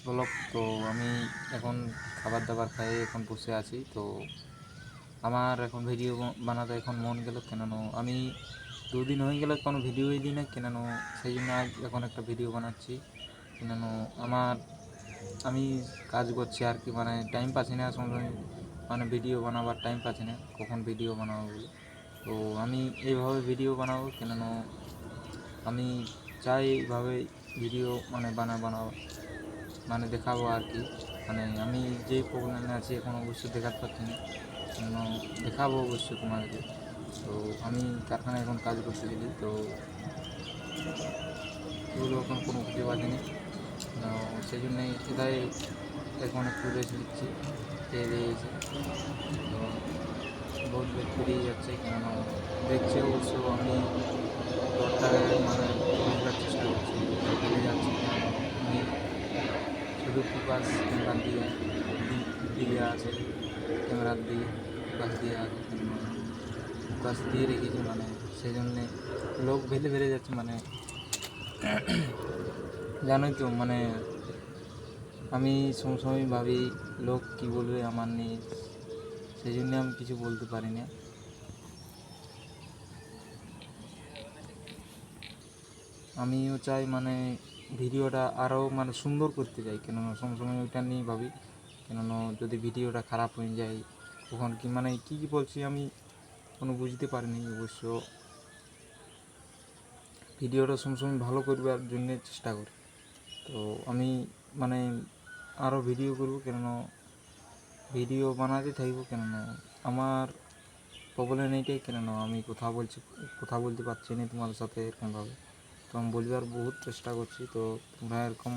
Blog. তো আমি এখন খাবার দাবার খাই, এখন বসে আছি। তো আমার এখন ভিডিও বানাতে এখন মন গেল, কেন আমি 2 দিন হয়ে গেল কোনো ভিডিওই দিই না, কেন সেই জন্য আজ এখন একটা ভিডিও বানাচ্ছি। কেন আমার আমি কাজ করছি আর কি, মানে টাইম পাচ্ছি না সময়, মানে ভিডিও বানাবার টাইম পাচ্ছি না, কখন ভিডিও বানাবো বলে। তো আমি এইভাবে ভিডিও বানাবো, কেন আমি চাই এইভাবে ভিডিও মানে বানাবো, মানে দেখাবো আর কি। মানে আমি যেই প্রবলেমে আছি এখন অবশ্যই দেখাতে পারছি না, কেন দেখাবো অবশ্যই তোমাদেরকে। তো আমি কারখানায় এখন কাজ করতে গেলি, তো এগুলো এখন কোনো খুঁজে পাচ্ছি না। সেই জন্যে এটাই এখন একটু রেস্ট নিচ্ছি, খেয়ে দিয়ে এসে। তো বহুত বেগ পেরিয়ে যাচ্ছে, কেননা দেখছে অবশ্য আমি রডটাকে মানে বোঝবার চেষ্টা করছি, তো হেলে যাচ্ছে, কেন আমি শুধু ফোকাস ক্যামেরার দিয়ে আছে, ক্যামেরার দিয়ে ফোকাস দিয়ে আছে, কেননা ফোকাস দিয়ে রেখেছি, মানে সেই জন্যে লোক ভেলে যাচ্ছে। মানে জানোই তো, মানে আমি সবসময় ভাবি লোক কী বলবে আমার নিয়ে, সেই জন্য আমি কিছু বলতে পারি না। আমিও চাই মানে ভিডিওটা আরও মানে সুন্দর করতে চাই, কেননা সবসময় ওইটা নিয়েই ভাবি, কেননা যদি ভিডিওটা খারাপ হয়ে যায় তখন কি, মানে কী বলছি আমি কোনো বুঝতে পারিনি। অবশ্য ভিডিওটা সবসময় ভালো করবার জন্য চেষ্টা করি। তো আমি মানে আরও ভিডিও করব, কেননা ভিডিও বানাতে থাকবো, কেননা আমার প্রবলেম এইটাই, কেননা আমি কথা বলতে পারছি না তোমাদের সাথে এরকমভাবে। তো আমি বলবার বহুত চেষ্টা করছি, তো তোমরা এরকম